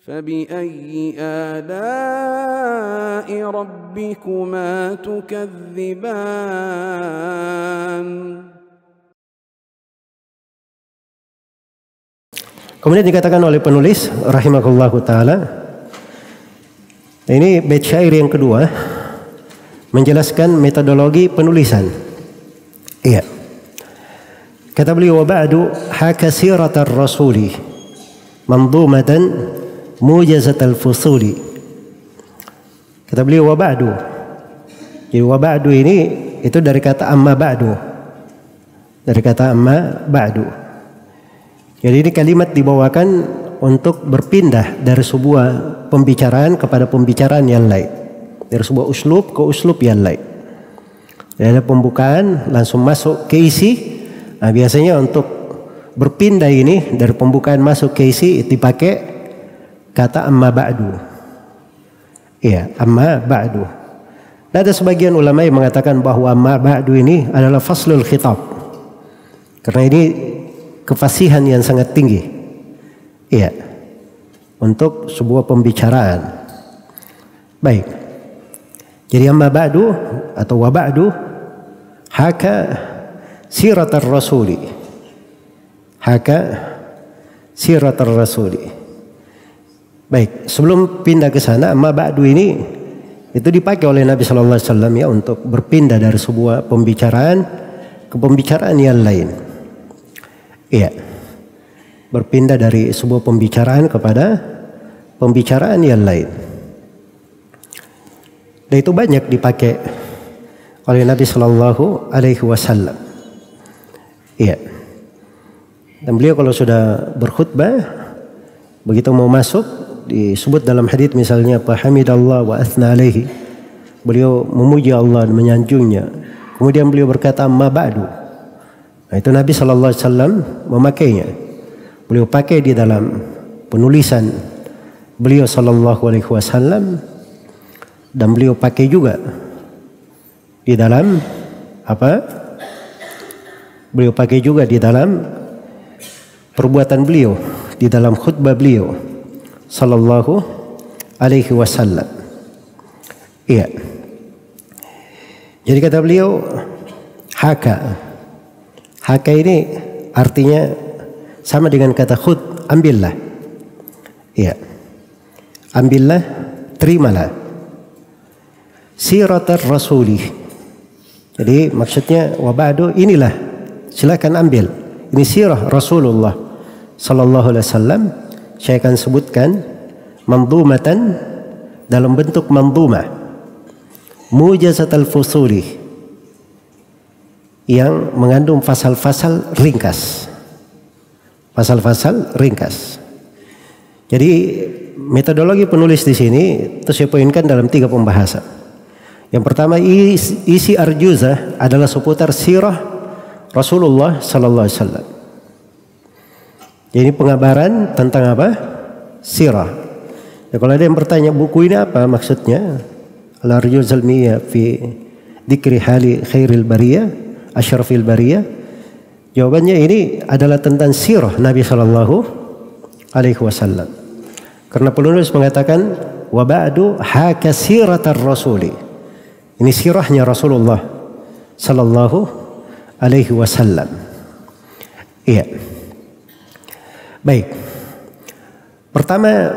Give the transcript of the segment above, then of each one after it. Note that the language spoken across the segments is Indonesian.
فبأي آلاء ربكما تكذبان. Kemudian dikatakan oleh penulis rahimahullahu taala, ini bait syair yang kedua menjelaskan metodologi penulisan. Iya. Kata beliau, wa ba'du haka siratar rasuli manzumatan mujazatal fusuli. Kata beliau wa ba'du. Jadi wa ba'du ini itu dari kata amma ba'du. Dari kata amma ba'du. Jadi ini kalimat dibawakan untuk berpindah dari sebuah pembicaraan kepada pembicaraan yang lain. Dari sebuah uslub ke uslub yang lain. Jadi ada pembukaan langsung masuk ke isi. Nah, biasanya untuk berpindah ini dari pembukaan masuk ke isi dipakai kata amma ba'du. Iya, amma ba'du. Dan ada sebagian ulama yang mengatakan bahwa amma ba'du ini adalah faslul khitab. Karena ini kefasihan yang sangat tinggi. Iya. Untuk sebuah pembicaraan. Baik. Jadi amma ba'du atau wa ba'du haka siratar rasuli. Haka siratar rasuli. Baik, sebelum pindah ke sana, amma ba'du ini itu dipakai oleh Nabi sallallahu alaihi wasallam ya untuk berpindah dari sebuah pembicaraan ke pembicaraan yang lain. Iya. Berpindah dari sebuah pembicaraan kepada pembicaraan yang lain. Dan itu banyak dipakai oleh Nabi sallallahu alaihi wasallam. Iya. Dan beliau kalau sudah berkhutbah, begitu mau masuk, disebut dalam hadits misalnya hamidallah wa athna alaihi. Beliau memuji Allah dan menyanjungnya. Kemudian beliau berkata amma ba'du. Nah, itu Nabi sallallahu alaihi wasallam memakainya. Beliau pakai di dalam penulisan beliau sallallahu alaihi wasallam dan beliau pakai juga di dalam apa? Beliau pakai juga di dalam perbuatan beliau, di dalam khutbah beliau sallallahu alaihi wasallam. Iya. Jadi kata beliau haka. Haka ini artinya sama dengan kata khud, ambillah. Iya. Ambillah, terimalah. Siratar rasuli. Jadi maksudnya wa ba'du inilah, silakan ambil. Ini sirah Rasulullah sallallahu alaihi wasallam. Saya akan sebutkan manzumatan dalam bentuk manzumah. Mujazatul fusuli. Yang mengandung fasal-fasal ringkas. Fasal-fasal ringkas. Jadi metodologi penulis di sini itu saya poinkan dalam 3 pembahasan. Yang pertama, isi arjuzah adalah seputar sirah Rasulullah sallallahu alaihi wasallam. Jadi pengabaran tentang apa? Sirah. Ya, kalau ada yang bertanya buku ini apa maksudnya? Al-Arjuzul Miyah fi Dzikri Hali Khairil Bariyah, Asyrafil Bariyah. Jawabannya ini adalah tentang sirah Nabi sallallahu alaihi wasallam. Karena penulis mengatakan wa ba'du haka siratar rasuli. Ini sirahnya Rasulullah sallallahu alaihi wasallam. Iya. Baik. Pertama,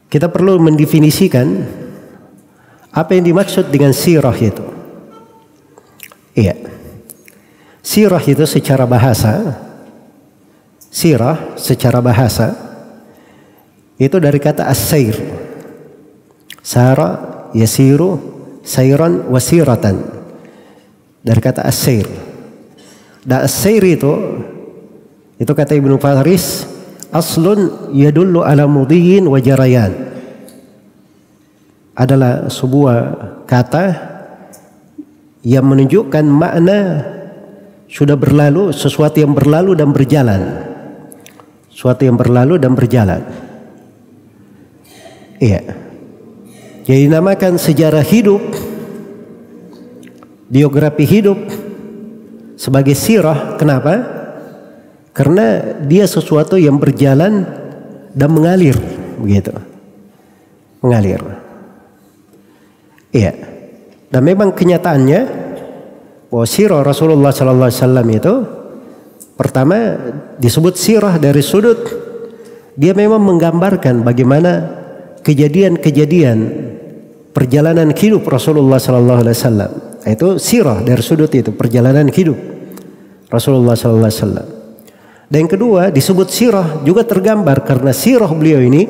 kita perlu mendefinisikan apa yang dimaksud dengan sirah itu. Iya. Sirah itu secara bahasa, sirah secara bahasa itu dari kata as-sair. Sara yasiru sayran wasiratan. Dari kata as-sair. Dan as-sair itu kata Ibnu Faris, aslun yadullu ala mudhiyin wa jarayan. Adalah sebuah kata yang menunjukkan makna sudah berlalu, sesuatu yang berlalu dan berjalan. Sesuatu yang berlalu dan berjalan. Iya. Jadi namakan sejarah hidup, biografi hidup sebagai sirah. Kenapa? Karena dia sesuatu yang berjalan dan mengalir begitu. Mengalir. Iya. Dan memang kenyataannya bahwa sirah Rasulullah sallallahu alaihi wasallam itu pertama disebut sirah dari sudut dia memang menggambarkan bagaimana kejadian-kejadian perjalanan hidup Rasulullah sallallahu alaihi wasallam. Itu sirah dari sudut itu perjalanan hidup Rasulullah sallallahu alaihi wasallam. Dan yang kedua disebut sirah juga tergambar karena sirah beliau ini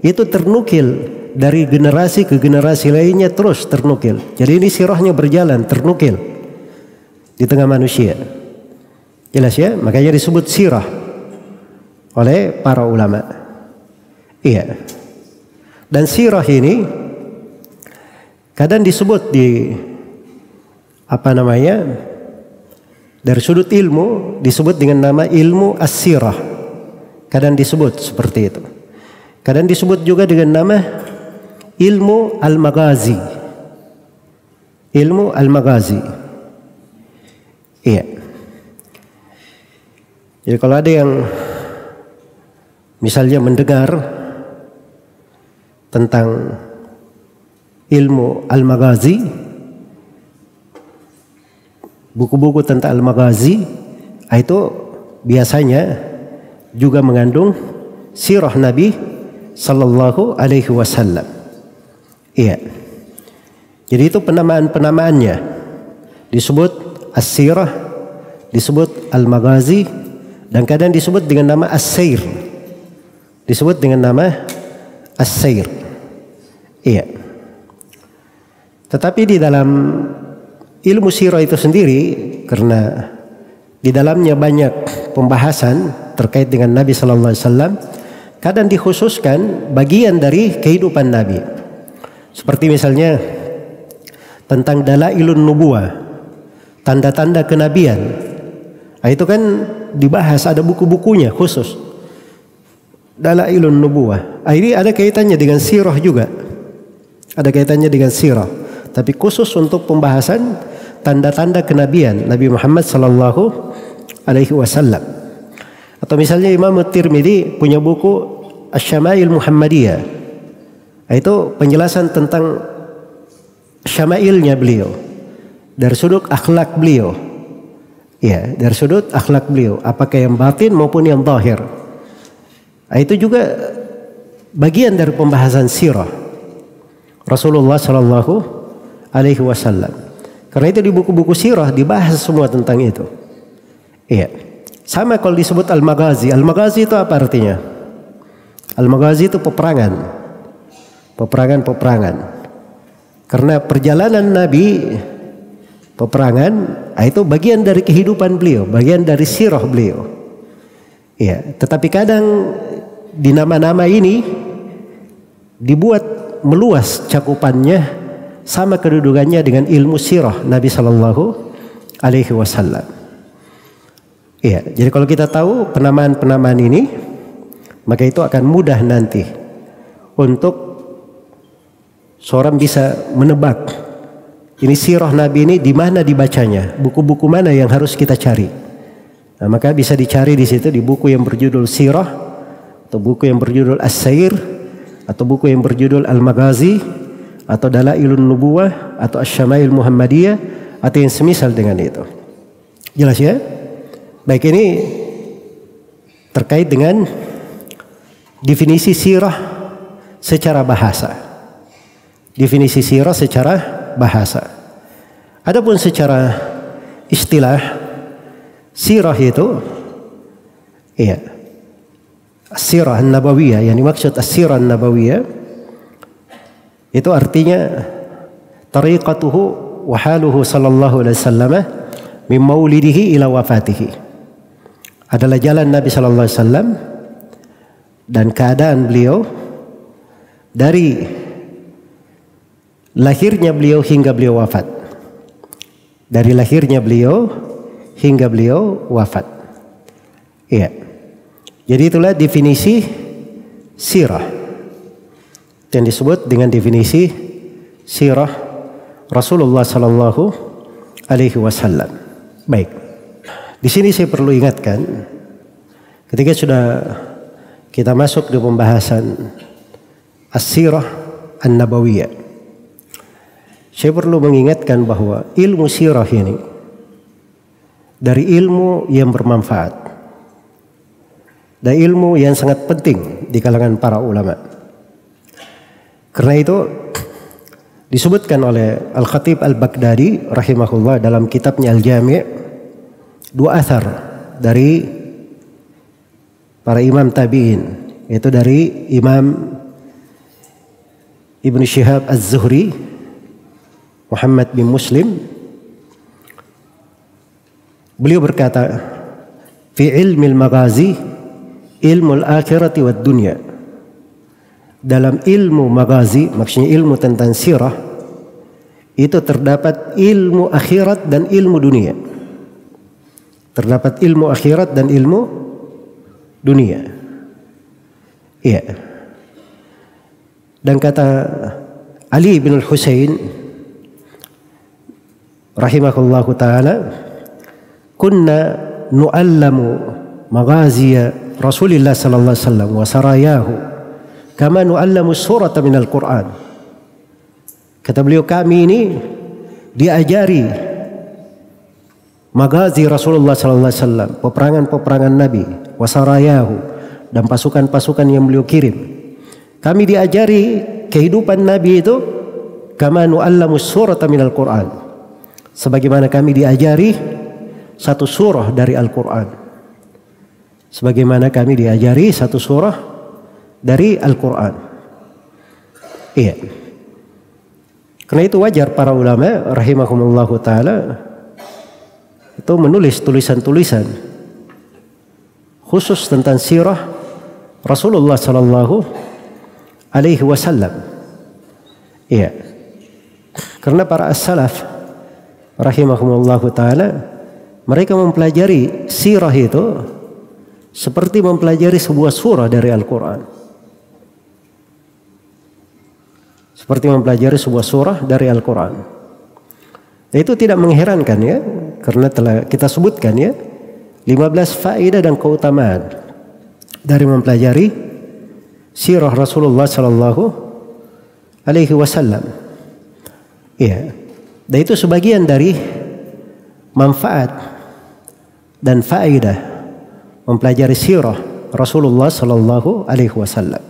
itu ternukil dari generasi ke generasi lainnya terus ternukil. Jadi ini sirahnya berjalan ternukil di tengah manusia. Jelas ya, makanya disebut sirah oleh para ulama. Iya. Dan sirah ini kadang disebut di dari sudut ilmu disebut dengan nama ilmu as-sirah. Kadang disebut seperti itu. Kadang disebut juga dengan nama ilmu al-maghazi. Ilmu al-maghazi. Iya. Jadi kalau ada yang misalnya mendengar tentang ilmu al-maghazi, buku-buku tentang al-maghazi itu biasanya juga mengandung sirah Nabi sallallahu alaihi wasallam. Iya. Jadi itu penamaan-penamaannya. Disebut as-sirah, disebut al-maghazi, dan kadang disebut dengan nama as-sair. Disebut dengan nama as-sair. Iya. Tetapi di dalam ilmu sirah itu sendiri, karena di dalamnya banyak pembahasan terkait dengan Nabi sallallahu alaihi wasallam, kadang dikhususkan bagian dari kehidupan Nabi. Seperti misalnya tentang dalailun nubuwah, tanda-tanda kenabian. Nah, itu kan dibahas, ada buku-bukunya khusus. Dalailun nubuwah. Nah, ini ada kaitannya dengan sirah juga. Ada kaitannya dengan sirah. Tapi khusus untuk pembahasan tanda-tanda kenabian Nabi Muhammad sallallahu alaihi wasallam. Atau misalnya Imam Tirmidzi punya buku Asy-Syama'il Muhammadiyah. Itu penjelasan tentang syama'ilnya beliau dari sudut akhlak beliau. Ya, dari sudut akhlak beliau, apakah yang batin maupun yang zahir. Itu juga bagian dari pembahasan sirah Rasulullah sallallahu alaihi wasallam. Karena itu di buku-buku sirah dibahas semua tentang itu. Iya. Sama kalau disebut al-maghazi. Al-maghazi itu apa artinya? Al-maghazi itu peperangan. Peperangan. Karena perjalanan Nabi peperangan itu bagian dari kehidupan beliau, bagian dari sirah beliau. Ya, tetapi kadang di nama-nama ini dibuat meluas cakupannya sama kedudukannya dengan ilmu sirah Nabi sallallahu alaihi wasallam. Ya, jadi kalau kita tahu penamaan-penamaan ini, maka itu akan mudah nanti untuk seorang bisa menebak ini sirah Nabi ini di mana dibacanya, buku-buku mana yang harus kita cari. Nah, maka bisa dicari di situ di buku yang berjudul Sirah, atau buku yang berjudul As-Sair, atau buku yang berjudul Al-Maghazi, atau Dalailun Nubuwah, atau Asy-Syama'il Muhammadiyah, atau yang semisal dengan itu. Jelas ya? Baik, ini terkait dengan definisi sirah secara bahasa. Definisi sirah secara bahasa. Adapun secara istilah, sirah itu iya, sirah an-nabawiyah, yang dimaksud as-sirah an-nabawiyah itu artinya tariqatuhu wa haluhu sallallahu alaihi wasallam min maulidihi ila wafatihi. Adalah jalan Nabi sallallahu alaihi wasallam dan keadaan beliau dari lahirnya beliau hingga beliau wafat. Dari lahirnya beliau hingga beliau wafat. Iya. Jadi itulah definisi sirah yang disebut dengan definisi sirah Rasulullah sallallahu alaihi wasallam. Baik. Di sini saya perlu ingatkan, ketika sudah kita masuk di pembahasan As-Sirah An-Nabawiyah. Saya perlu mengingatkan bahwa ilmu sirah ini dari ilmu yang bermanfaat dan ilmu yang sangat penting di kalangan para ulama. Karena itu disebutkan oleh Al-Khatib Al-Baghdadi rahimahullah dalam kitabnya Al-Jami' dua athar dari para imam tabi'in, yaitu dari Imam Ibn Shihab Az-Zuhri, Muhammad bin Muslim. Beliau berkata, fi ilmi al-maghazi ilmu al-akhirati wad dunya. Dalam ilmu maghazi, maksudnya ilmu tentang sirah, itu terdapat ilmu akhirat dan ilmu dunia. Terdapat ilmu akhirat dan ilmu dunia. Iya. Dan kata Ali bin Al-Husain rahimahullahu ta'ala, kunna nu'allamu maghaziya Rasulillah sallallahu alaihi wasallam wa sarayahu kama nu'allamu surata minal Qur'an. Kata beliau, kami ini diajari maghazi Rasulullah sallallahu alaihi wasallam, peperangan-peperangan Nabi, wa sarayahu, dan pasukan-pasukan yang beliau kirim. Kami diajari kehidupan Nabi itu kama nu'allamu surata minal Qur'an, sebagaimana kami diajari satu surah dari Al-Quran. Sebagaimana kami diajari satu surah dari Al-Quran. Iya. Karena itu wajar para ulama rahimahumullahu ta'ala itu menulis tulisan-tulisan khusus tentang sirah Rasulullah sallallahu alaihi wasallam. Iya. Karena para as-salaf rahimahumullahu ta'ala, mereka mempelajari sirah itu seperti mempelajari sebuah surah dari Al-Quran. Seperti mempelajari sebuah surah dari Al-Quran. Itu tidak mengherankan ya, karena telah kita sebutkan ya 15 faedah dan keutamaan dari mempelajari sirah Rasulullah sallallahu alaihi wasallam. Iya. Dan itu sebagian dari manfaat dan faedah mempelajari sirah Rasulullah sallallahu alaihi wasallam.